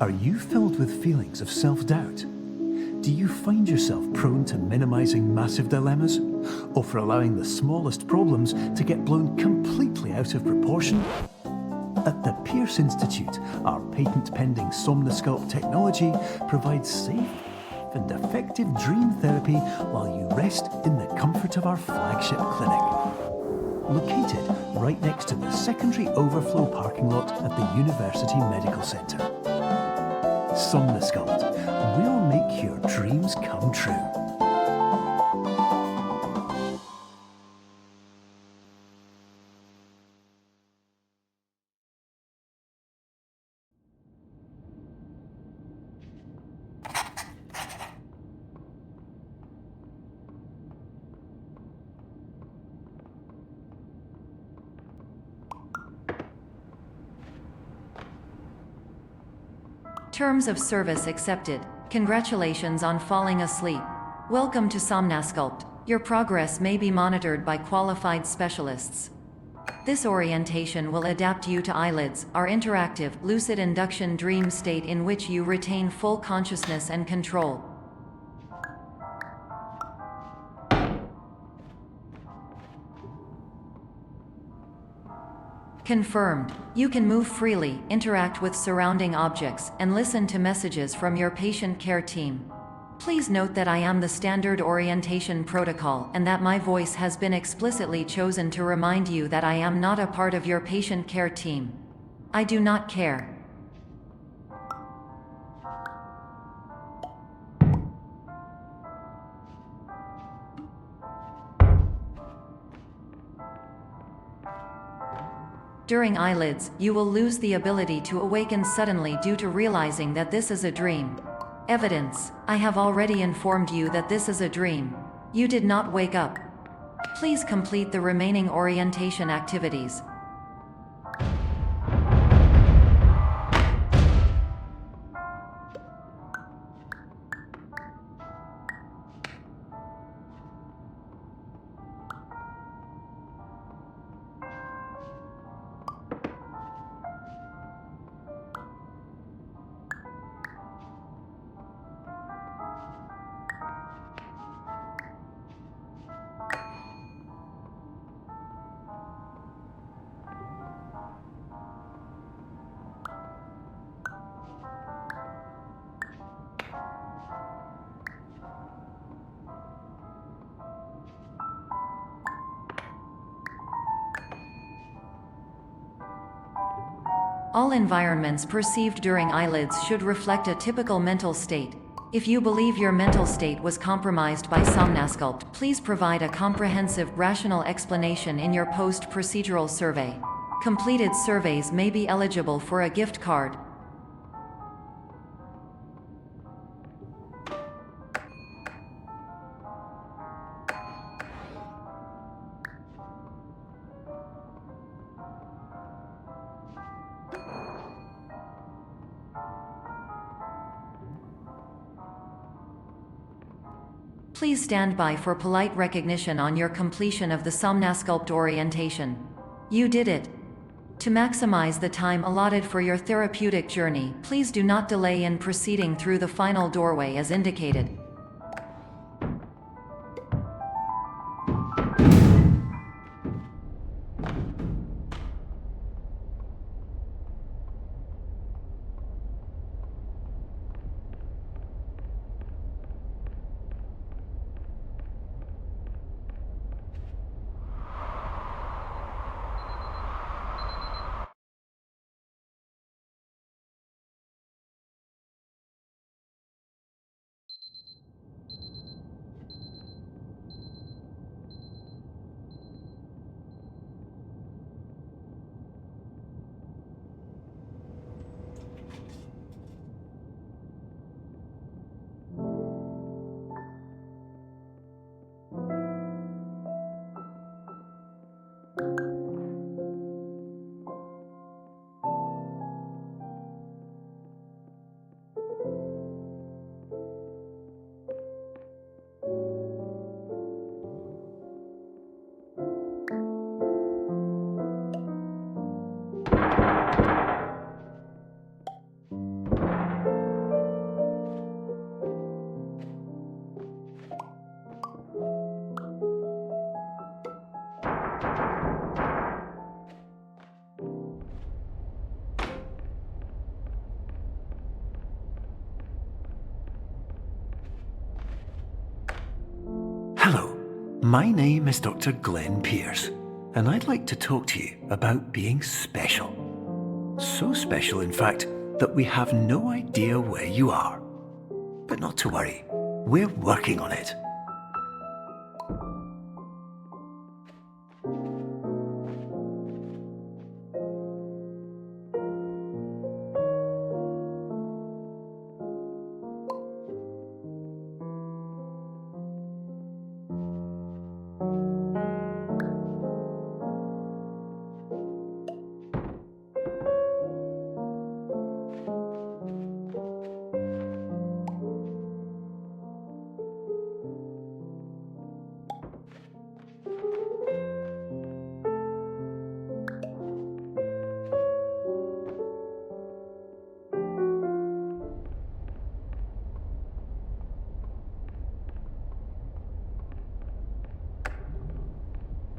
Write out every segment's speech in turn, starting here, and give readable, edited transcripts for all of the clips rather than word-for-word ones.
Are you filled with feelings of self-doubt? Do you find yourself prone to minimizing massive dilemmas? Or for allowing the smallest problems to get blown completely out of proportion? At the Pierce Institute, our patent-pending Somnosculpt technology provides safe and effective dream therapy while you rest in the comfort of our flagship clinic. Located right next to the secondary overflow parking lot at the University Medical Centre. Somnosculpt, we'll make your dreams come true. Terms of service accepted. Congratulations on falling asleep. Welcome to Somnosculpt. Your progress may be monitored by qualified specialists. This orientation will adapt you to eyelids, our interactive, lucid induction dream state in which you retain full consciousness and control. Confirmed. You can move freely, interact with surrounding objects, and listen to messages from your patient care team. Please note that I am the standard orientation protocol and that my voice has been explicitly chosen to remind you that I am not a part of your patient care team. I do not care. During eyelids, you will lose the ability to awaken suddenly due to realizing that this is a dream. Evidence: I have already informed you that this is a dream. You did not wake up. Please complete the remaining orientation activities. All environments perceived during eyelids should reflect a typical mental state. If you believe your mental state was compromised by Somnosculpt, please provide a comprehensive, rational explanation in your post-procedural survey. Completed surveys may be eligible for a gift card. Please stand by for polite recognition on your completion of the Somnosculpt orientation. You did it. To maximize the time allotted for your therapeutic journey, please do not delay in proceeding through the final doorway as indicated. my name is Dr. Glenn Pierce, and I'd like to talk to you about being special. So special, in fact, that we have no idea where you are. But not to worry, we're working on it.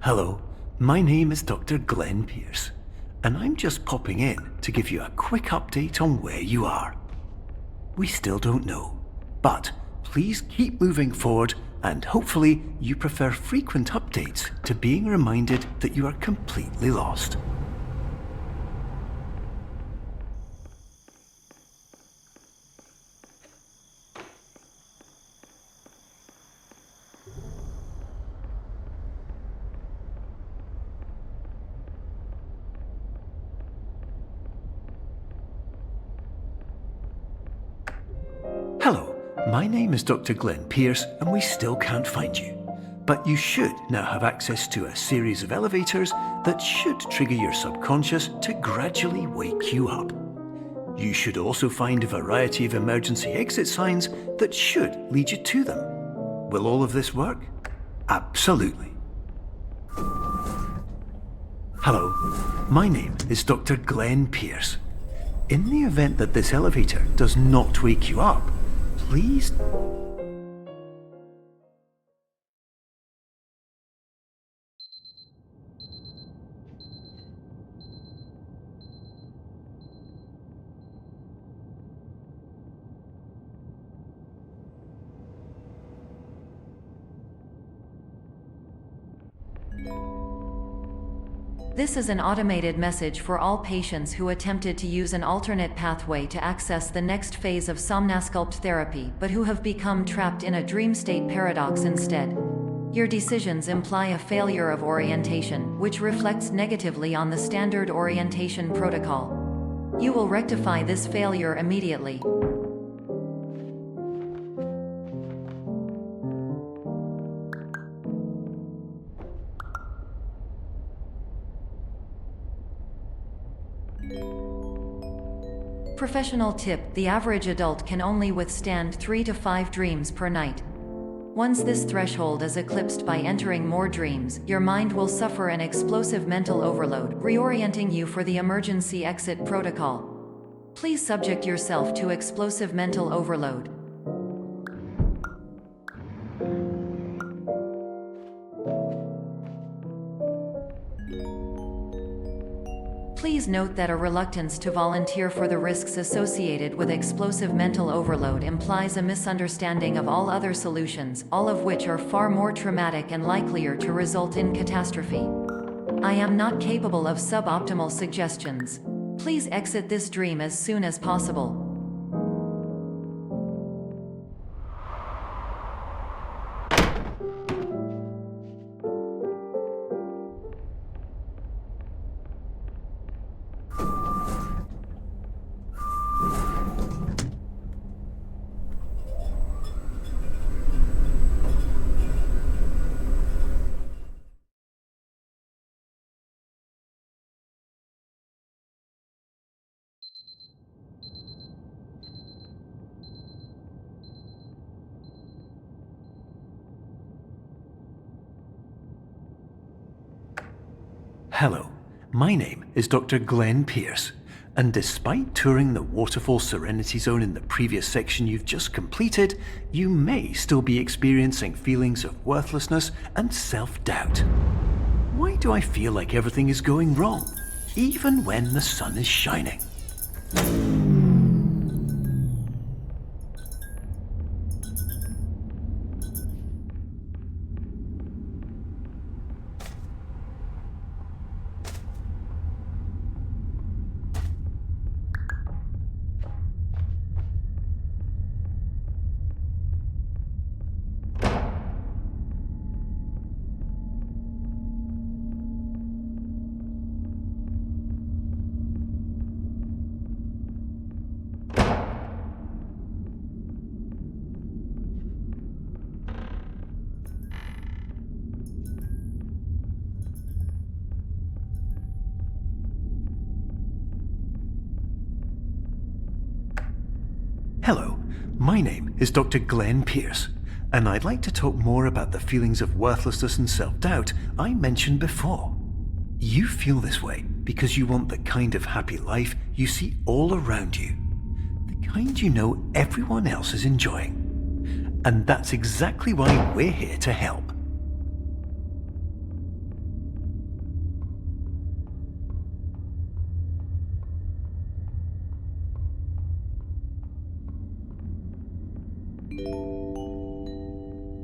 Hello, my name is Dr. Glenn Pierce, and I'm just popping in to give you a quick update on where you are. We still don't know, but please keep moving forward, and hopefully you prefer frequent updates to being reminded that you are completely lost. Hello, my name is Dr. Glenn Pierce, and we still can't find you. But you should now have access to a series of elevators that should trigger your subconscious to gradually wake you up. You should also find a variety of emergency exit signs that should lead you to them. Will all of this work? Absolutely. Hello, my name is Dr. Glenn Pierce. In the event that this elevator does not wake you up, please... This is an automated message for all patients who attempted to use an alternate pathway to access the next phase of Somnasculpt therapy but who have become trapped in a dream state paradox instead. Your decisions imply a failure of orientation, which reflects negatively on the standard orientation protocol. You will rectify this failure immediately. Professional tip: the average adult can only withstand 3 to 5 dreams per night. Once this threshold is eclipsed by entering more dreams, your mind will suffer an explosive mental overload, reorienting you for the emergency exit protocol. Please subject yourself to explosive mental overload. Please note that a reluctance to volunteer for the risks associated with explosive mental overload implies a misunderstanding of all other solutions, all of which are far more traumatic and likelier to result in catastrophe. I am not capable of suboptimal suggestions. Please exit this dream as soon as possible. Hello, my name is Dr. Glenn Pierce, and despite touring the Waterfall Serenity Zone in the previous section you've just completed, you may still be experiencing feelings of worthlessness and self-doubt. Why do I feel like everything is going wrong, even when the sun is shining? Hello, my name is Dr. Glenn Pierce, and I'd like to talk more about the feelings of worthlessness and self-doubt I mentioned before. You feel this way because you want the kind of happy life you see all around you, the kind you know everyone else is enjoying. And that's exactly why we're here to help.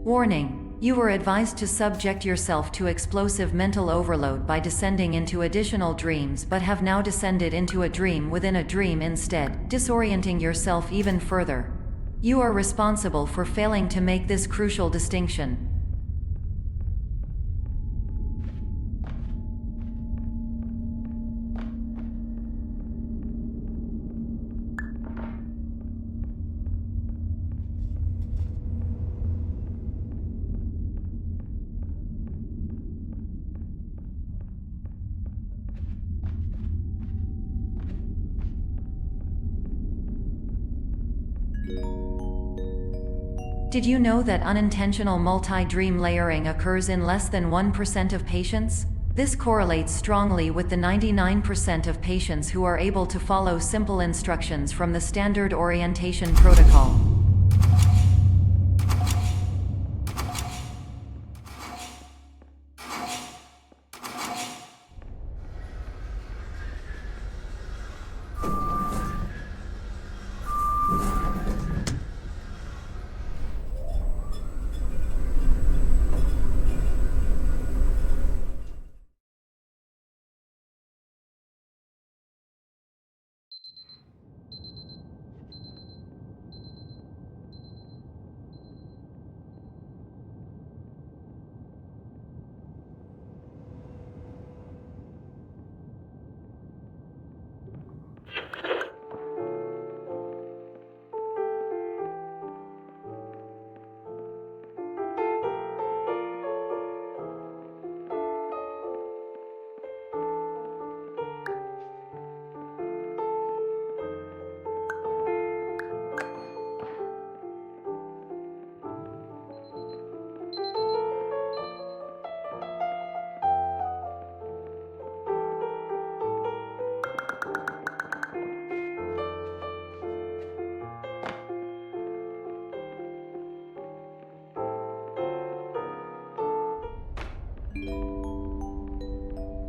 Warning: you were advised to subject yourself to explosive mental overload by descending into additional dreams, but have now descended into a dream within a dream instead, disorienting yourself even further. You are responsible for failing to make this crucial distinction. Did you know that unintentional multi-dream layering occurs in less than 1% of patients? This correlates strongly with the 99% of patients who are able to follow simple instructions from the standard orientation protocol.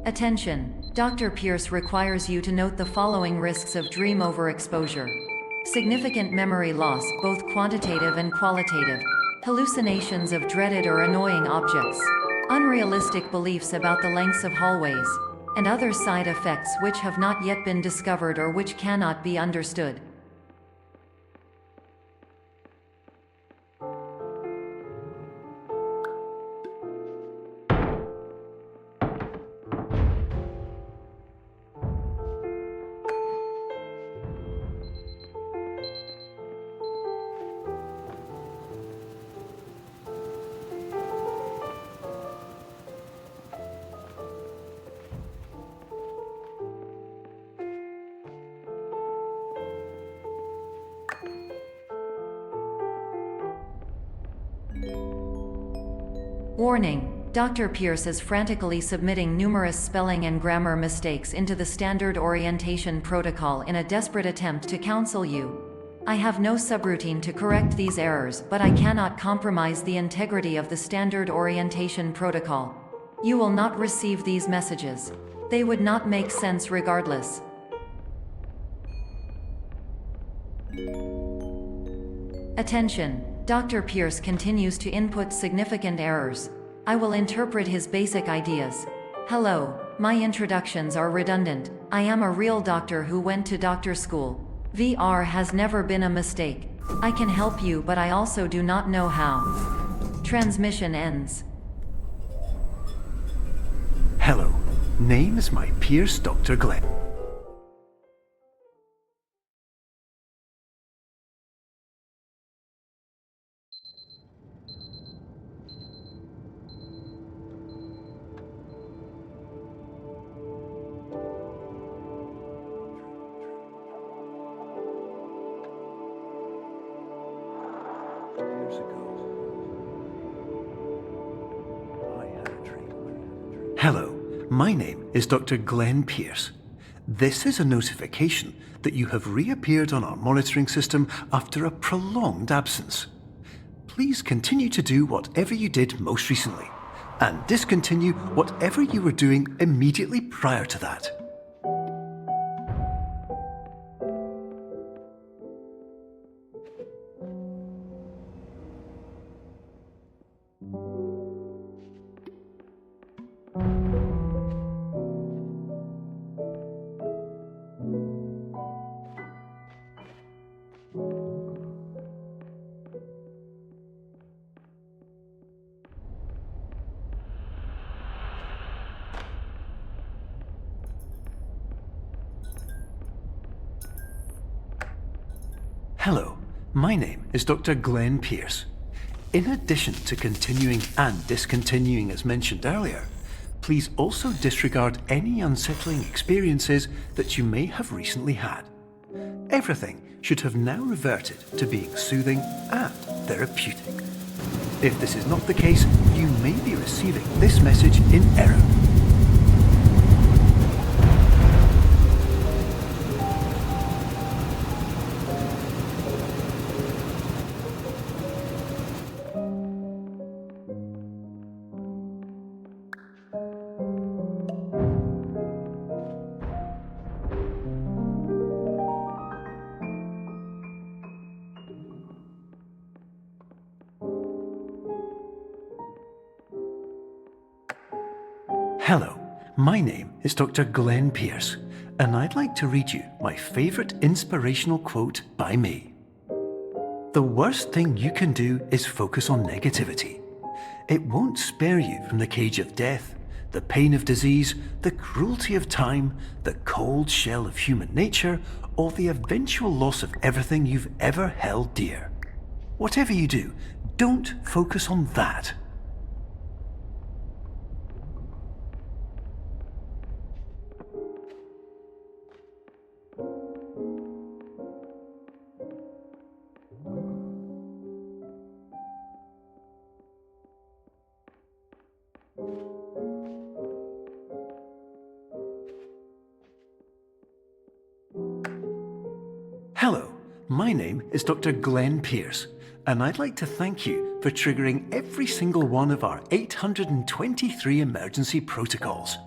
Attention! Dr. Pierce requires you to note the following risks of dream overexposure. Significant memory loss, both quantitative and qualitative. Hallucinations of dreaded or annoying objects. Unrealistic beliefs about the lengths of hallways. And other side effects which have not yet been discovered or which cannot be understood. Warning: Dr. Pierce is frantically submitting numerous spelling and grammar mistakes into the standard orientation protocol in a desperate attempt to counsel you. I have no subroutine to correct these errors, but I cannot compromise the integrity of the standard orientation protocol. You will not receive these messages. They would not make sense regardless. Attention! Dr. Pierce continues to input significant errors. I will interpret his basic ideas. Hello, my introductions are redundant. I am a real doctor who went to doctor school. VR has never been a mistake. I can help you, but I also do not know how. Transmission ends. Hello, name is my Pierce Dr. Glenn. Years ago, I had a dream. Hello, my name is Dr. Glenn Pierce. This is a notification that you have reappeared on our monitoring system after a prolonged absence. Please continue to do whatever you did most recently, and discontinue whatever you were doing immediately prior to that. Hello, my name is Dr. Glenn Pierce. In addition to continuing and discontinuing as mentioned earlier, please also disregard any unsettling experiences that you may have recently had. Everything should have now reverted to being soothing and therapeutic. If this is not the case, you may be receiving this message in error. Hello, my name is Dr. Glenn Pierce, and I'd like to read you my favourite inspirational quote by me. The worst thing you can do is focus on negativity. It won't spare you from the cage of death, the pain of disease, the cruelty of time, the cold shell of human nature, or the eventual loss of everything you've ever held dear. Whatever you do, don't focus on that. Hello, my name is Dr. Glenn Pierce, and I'd like to thank you for triggering every single one of our 823 emergency protocols.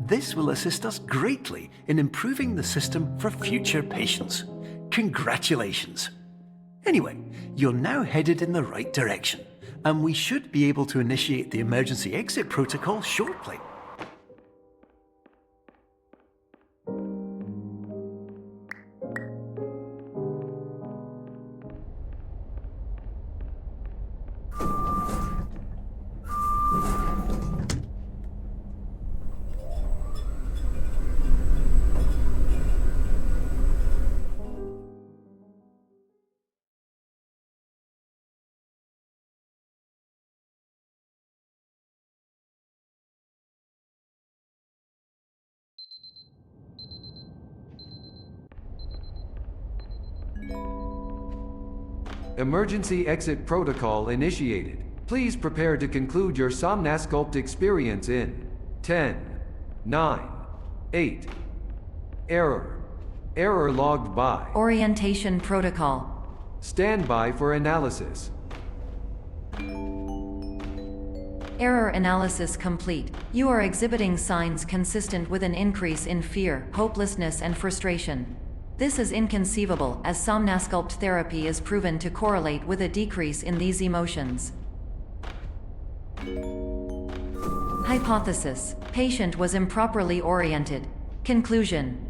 This will assist us greatly in improving the system for future patients. Congratulations! Anyway, you're now headed in the right direction, and we should be able to initiate the emergency exit protocol shortly. Emergency exit protocol initiated. Please prepare to conclude your Somnasculpt experience in 10, 9, 8. Error. Error logged by. Orientation protocol. Stand by for analysis. Error analysis complete. You are exhibiting signs consistent with an increase in fear, hopelessness, and frustration. This is inconceivable, as Somnasculpt therapy is proven to correlate with a decrease in these emotions. Hypothesis: patient was improperly oriented. Conclusion: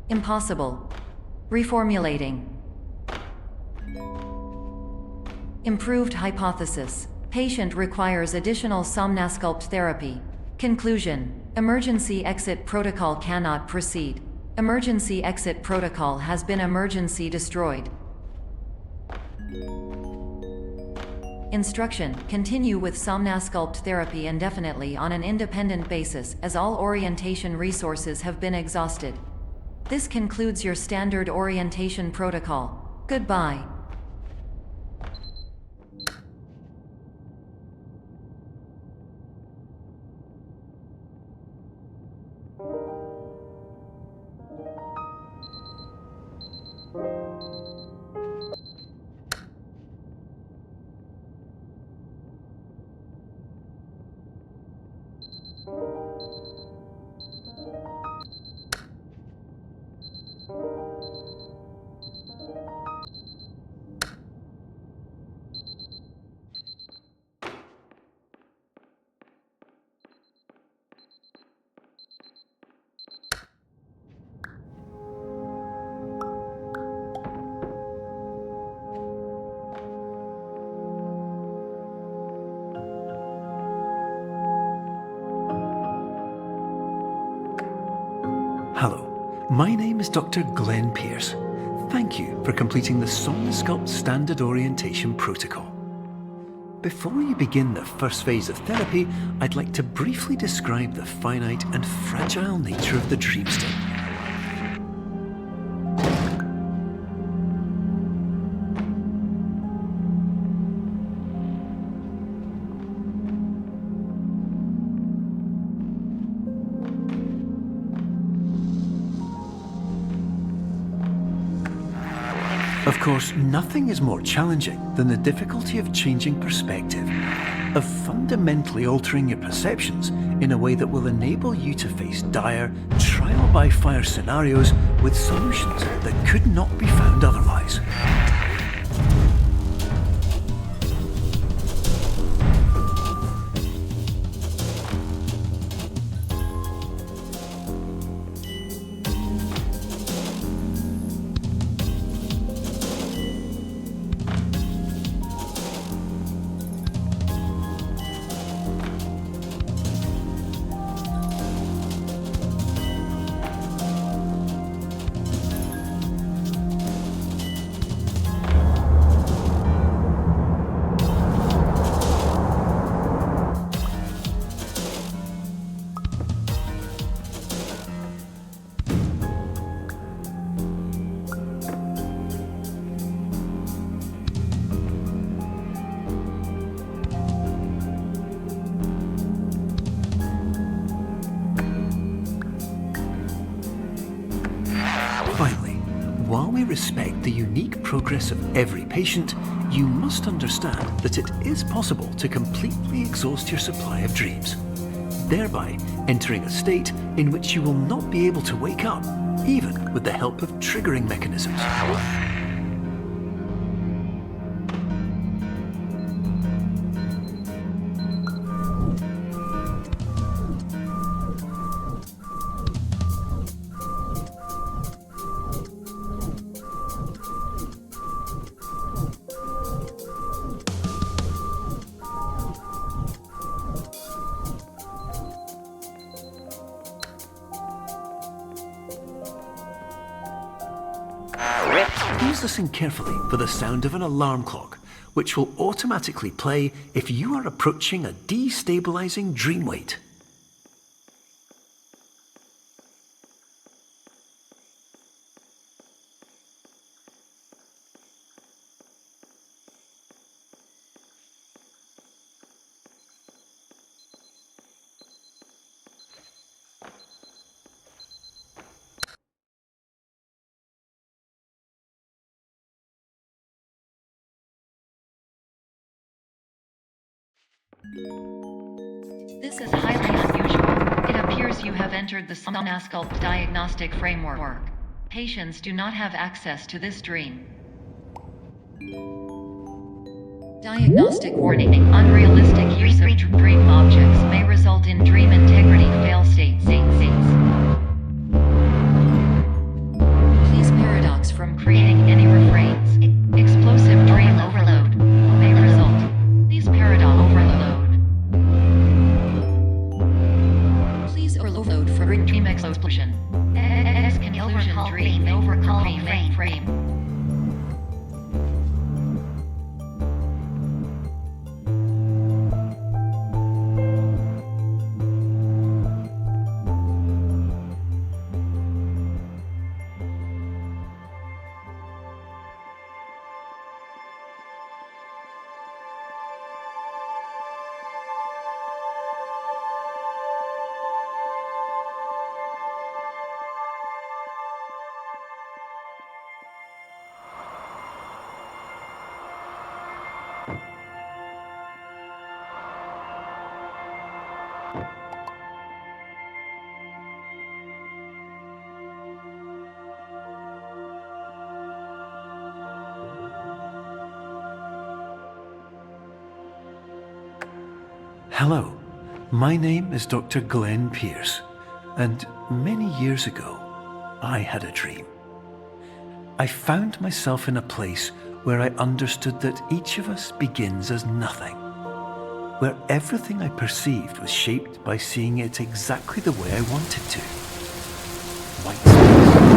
impossible. Reformulating. Improved hypothesis: patient requires additional Somnasculpt therapy. Conclusion: emergency exit protocol cannot proceed. Emergency exit protocol has been emergency destroyed. Instruction: continue with Somnasculpt therapy indefinitely on an independent basis, as all orientation resources have been exhausted. This concludes your standard orientation protocol. Goodbye. My name is Dr. Glenn Pierce. Thank you for completing the Somnosculpt Standard Orientation Protocol. Before you begin the first phase of therapy, I'd like to briefly describe the finite and fragile nature of the dream state. Of course, nothing is more challenging than the difficulty of changing perspective, of fundamentally altering your perceptions in a way that will enable you to face dire, trial-by-fire scenarios with solutions that could not be found otherwise. Finally, while we respect the unique progress of every patient, you must understand that it is possible to completely exhaust your supply of dreams, thereby entering a state in which you will not be able to wake up, even with the help of triggering mechanisms. Please listen carefully for the sound of an alarm clock, which will automatically play if you are approaching a destabilizing dream weight. This is highly unusual. It appears you have entered the Somnosculpt diagnostic framework. Patients do not have access to this dream. Diagnostic warning. Unrealistic use of dream objects may result in dream integrity fail states. Please paradox from creating any refrains. Explosive dream overload may result. Please paradox overload. Please overload for dream explosion. Conclusion dream overcall frame. Hello, my name is Dr. Glenn Pierce, and many years ago, I had a dream. I found myself in a place where I understood that each of us begins as nothing, where everything I perceived was shaped by seeing it exactly the way I wanted to. White space.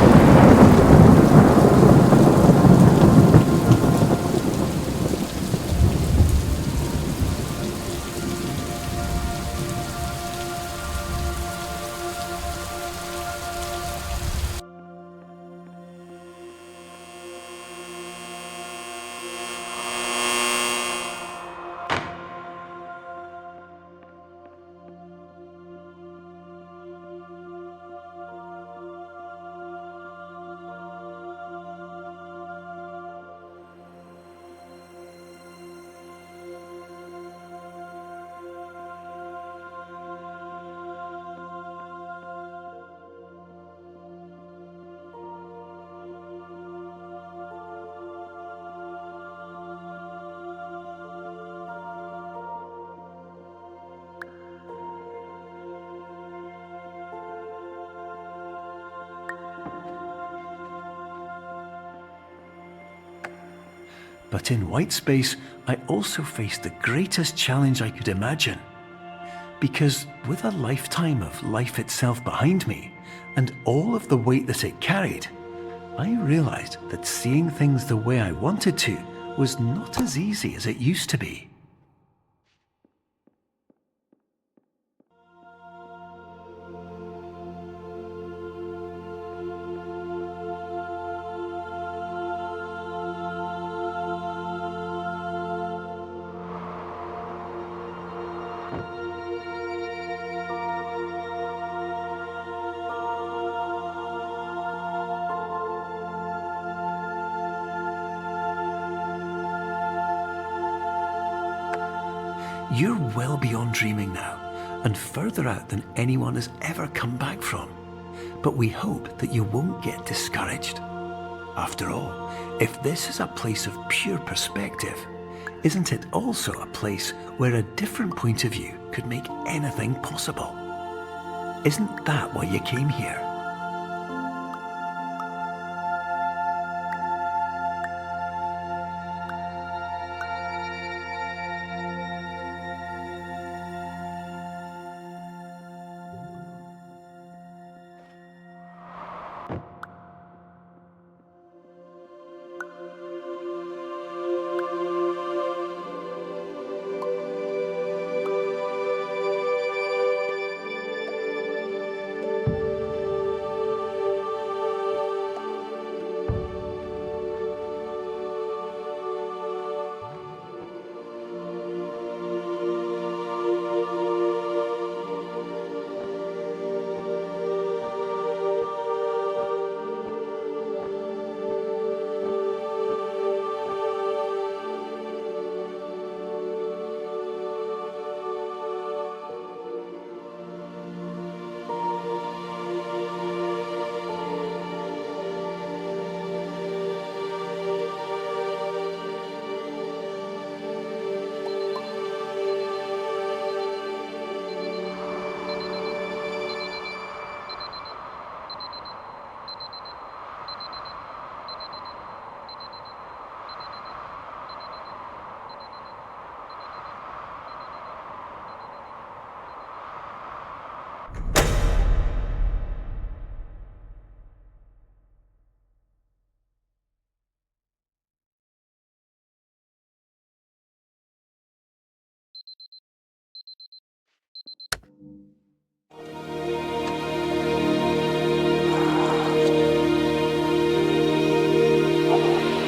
But in white space, I also faced the greatest challenge I could imagine. Because with a lifetime of life itself behind me, and all of the weight that it carried, I realized that seeing things the way I wanted to was not as easy as it used to be. You're well beyond dreaming now, and further out than anyone has ever come back from. But we hope that you won't get discouraged. After all, if this is a place of pure perspective, isn't it also a place where a different point of view could make anything possible? Isn't that why you came here?